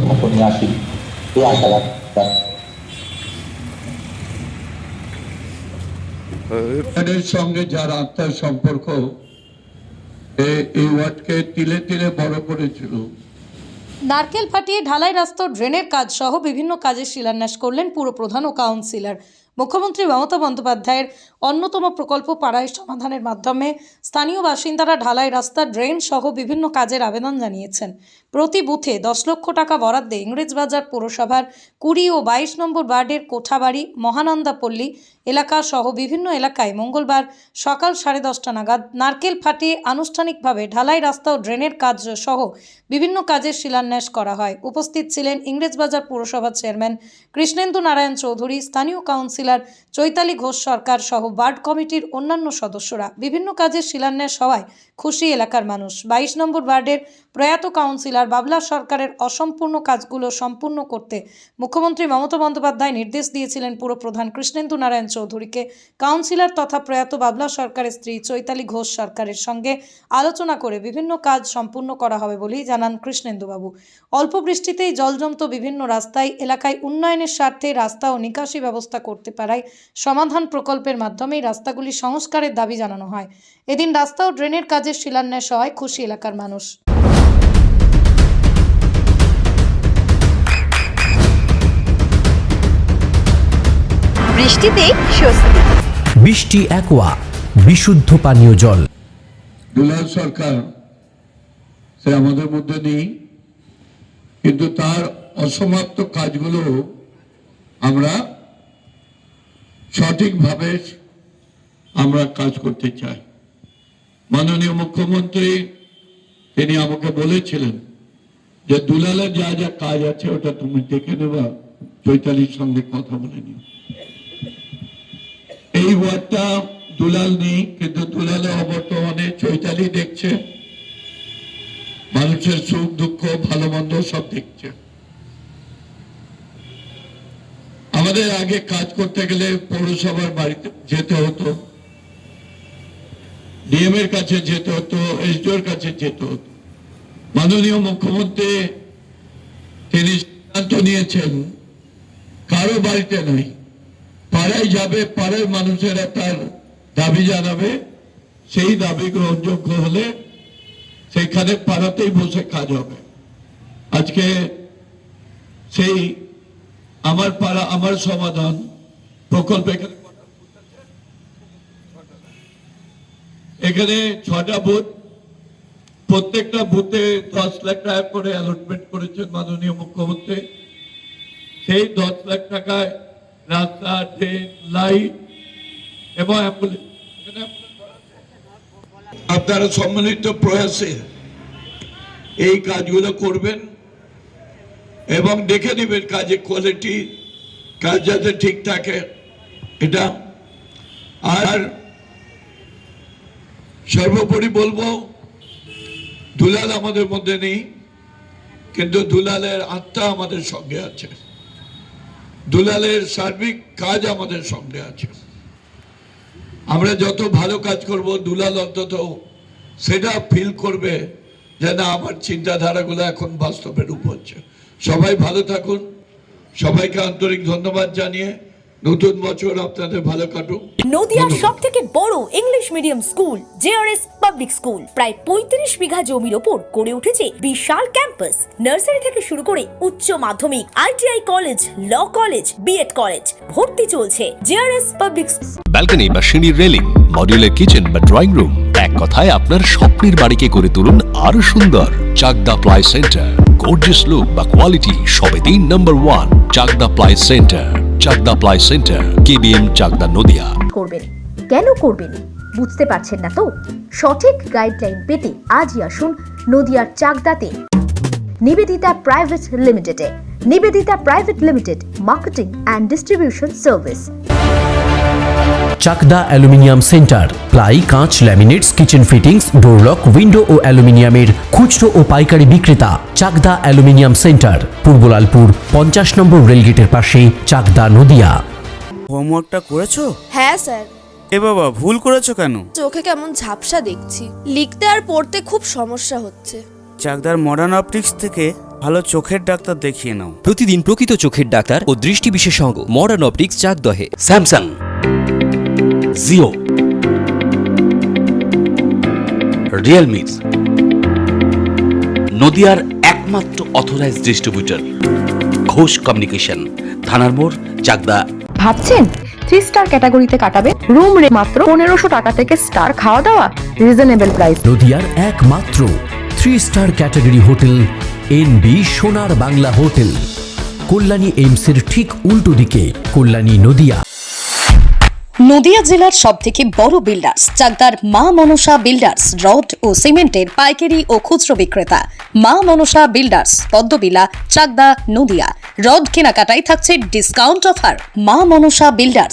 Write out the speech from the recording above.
নিয়ে আসি এই আশা রাখি। এর সঙ্গে যার আত্মার সম্পর্ক এই ওয়ার্ডকে তিলে তিলে বড় করেছিল। নারকেল ফাটিয়ে ঢালাই রাস্তা ও ড্রেনের কাজ সহ বিভিন্ন কাজের শিলান্যাস করলেন পুরপ্রধান ও কাউন্সিলর। মুখ্যমন্ত্রী মমতা বন্দ্যোপাধ্যায়ের অন্যতম প্রকল্প পাড়ায় সমাধানের মাধ্যমে স্থানীয় বাসিন্দারা ঢালাই রাস্তা, ড্রেন সহ বিভিন্ন কাজের আবেদন জানিয়েছেন। প্রতি বুথে 10 লক্ষ টাকা বরাদ্দে ইংরেজবাজার পৌরসভার 20 ও 22 নম্বর ওয়ার্ডের কোঠাবাড়ি, মহানন্দাপল্লী এলাকা সহ বিভিন্ন এলাকায় মঙ্গলবার সকাল 10:30 নাগাদ নারকেল ফাটিয়ে আনুষ্ঠানিকভাবে ঢালাই রাস্তা ও ড্রেনের কাজ সহ বিভিন্ন কাজের শিলান্যাস করা হয়। উপস্থিত ছিলেন ইংরেজবাজার পৌরসভার চেয়ারম্যান কৃষ্ণেন্দু নারায়ণ চৌধুরী, স্থানীয় কাউন্সিলর চৈতালি ঘোষ সরকার সহ ওয়ার্ড কমিটির অন্যান্য সদস্যরা। বিভিন্ন কাজের শিলান্যাস হওয়ায় খুশি এলাকার মানুষ। 22 নম্বর ওয়ার্ডের প্রয়াত কাউন্সিলর বাবলা সরকারের অসম্পূর্ণ কাজগুলো সম্পূর্ণ করতে মুখ্যমন্ত্রী মমতা বন্দ্যোপাধ্যায় নির্দেশ দিয়েছিলেন পুরপ্রধান কৃষ্ণেন্দু নারায়ণ চৌধুরীকে। কাউন্সিলর তথা প্রয়াত বাবলা সরকারের স্ত্রী চৈতালি ঘোষ সরকারের সঙ্গে আলোচনা করে বিভিন্ন কাজ সম্পূর্ণ করা হবে বলেই জানান কৃষ্ণেন্দুবাবু। অল্প বৃষ্টিতেই জলজমত বিভিন্ন রাস্তায় এলাকায় উন্নয়নের স্বার্থে রাস্তা ও নিকাশি ব্যবস্থা করতে পারায় সমাধান প্রকল্পের মাধ্যমেই রাস্তাগুলি সংস্কারের দাবি জানানো হয়। এদিন রাস্তা ও ড্রেনের কাজের শিলান্যাস হয় খুশি এলাকার মানুষ। বৃষ্টিতে স্বস্তি। বৃষ্টি অ্যাকোয়া, বিশুদ্ধ পানীয় জল। দুলাল সরকার সে আমাদের মধ্যে নেই, কিন্তু তার অসমাপ্ত কাজগুলো আমরা সঠিকভাবে কাজ করতে চাই। মাননীয় মুখ্যমন্ত্রী তিনি আমাকে বলেছিলেন যে দুলালের যা যা কাজ আছে ওটা তুমি দেখে নেবা, চৈতালির সঙ্গে কথা বলে নিও। এই ওয়ার্ডটা দুলাল নেই, কিন্তু দুলালের অবর্তমানে চৈতালি দেখছে, মানুষের সুখ দুঃখ ভালো মন্দ সব দেখছে। আমাদের আগে কাজ করতে গেলে পৌরসভার বাড়িতে যেতে হতো, ডিএম এর কাছে যেতে হতো, এসডিওর কাছে যেতে হতো। মাননীয় মুখ্যমন্ত্রী তিনি সিদ্ধান্ত নিয়েছেন কারো বাড়িতে নয়, পাড়ায় যাবে, পাড়ার মানুষেরা তার দাবি জানাবে, সেই দাবি গ্রহণযোগ্য হলে সেইখানে পাড়াতেই বসে কাজ হবে। আজকে সেই আমার পাড়া আমার সমাধান প্রকল্প এখানে 6টা বুথ, প্রত্যেকটা বুথে 10 লাখ টাকা করে অ্যালটমেন্ট করেছেন মাননীয় মুখ্যমন্ত্রী। সেই 10 লাখ টাকায় রাস্তা, ট্রেন, লাইট এবং অ্যাম্বুলেন্স। আপনারা সম্মিলিত প্রয়াসে এই কাজগুলো করবেন এবং দেখে নেবেন কাজের কোয়ালিটি, কাজ যাতে ঠিক থাকে এটা। আর সর্বোপরি বলবো দুলাল আমাদের মধ্যে নেই, কিন্তু দুলালের আত্মা আমাদের সঙ্গে আছে, দুলালের সার্বিক কাজ আমাদের সঙ্গে আছে। আমরা যত ভালো কাজ করব দুলাল অন্তত সেটা ফিল করবে যে না আমার চিন্তাধারাগুলো এখন বাস্তবে রূপ হচ্ছে। সবাই ভালো থাকুন, সবাইকে আন্তরিক ধন্যবাদ জানিয়ে নতুন বছর আপনাদের ভালো কাটুক। নদিয়ার সবথেকে বড় English medium school JRS public school প্রায় 35 বিঘা জমির ওপর গড়ে উঠেছে বিশাল ক্যাম্পাস। নার্সারি থেকে শুরু করে উচ্চ মাধ্যমিক, ITI college, law college, BEd college, ভর্তি চলছে জেআরএস পাবলিক। ব্যালকনি বা সিঁড়ির রেলিং, মডিউলার কিচেন বা ড্রয়িং রুম, এক কথায় আপনার স্বপ্নের বাড়িকে করে তুলুন আরো সুন্দর। Chakdah ply centre, gorgeous look বা কোয়ালিটি সবে 3 number 1 Chakdah ply centre. Chakdah ply centre, KBM, Chakdah, Nadia. করবেন কেন করবেন বুঝতে পারছেন না তো? সঠিক গাইডলাইন পেতে আজই আসুন নদিয়ার চাকদাতে নিবেদিতা প্রাইভেট লিমিটেডে। Nivedita private limited, marketing and distribution service. Chakdah aluminium centre, ply, কাঁচ, laminates, kitchen fittings, door lock, window ও অ্যালুমিনিয়ামের খুচরো ও পাইকারি বিক্রেতা। Chakdah aluminium centre, Purbalalpur 50 number রেলগেটের পাশে, চাকদা, নদিয়া। হোমওয়ার্কটা করেছো? হ্যাঁ স্যার। এ বাবা, ভুল করেছো কেন? চোখে কেমন ঝাপসা দেখছি, লিখতে আর পড়তে খুব সমস্যা হচ্ছে। চাকদার মডার্ন অপটিক্স থেকে ভালো চোখের ডাক্তার দেখিয়ে নাও। প্রতিদিন প্রকৃত চোখের ডাক্তার ও দৃষ্টি বিশেষজ্ঞ মডার্ন অপটিক্স চাকদহে। স্যামসাং, জিও, রিয়েলমি, নদিয়ার একমাত্র অথরাইজড ডিস্ট্রিবিউটর ঘোষ কমিউনিকেশন, থানার মোড়, চাকদা। ভাবছেন 3 স্টার ক্যাটাগরিতে কাটাবে? রুম রে মাত্র 1500 টাকা থেকে স্টার, খাওয়া দাওয়া রিজনেবল প্রাইস। নদিয়ার একমাত্র 3 স্টার ক্যাটাগরি হোটেল এনবি সোনার বাংলা হোটেল, কল্যাণী এইমসের ঠিক উল্টো দিকে, কল্যাণী নদিয়া। নদিয়া জেলার সবথেকে বড় বিল্ডার্স চাকদার মা মনসা বিল্ডার্স, রড ও সিমেন্টের পাইকারি ও খুচরো বিক্রেতা। মা মনসা বিল্ডার্স, পদ্মবিলা, চাকদা, নদিয়া। রড কেনাকাটায় থাকছে ডিসকাউন্ট অফার। মা মনসা বিল্ডার্স,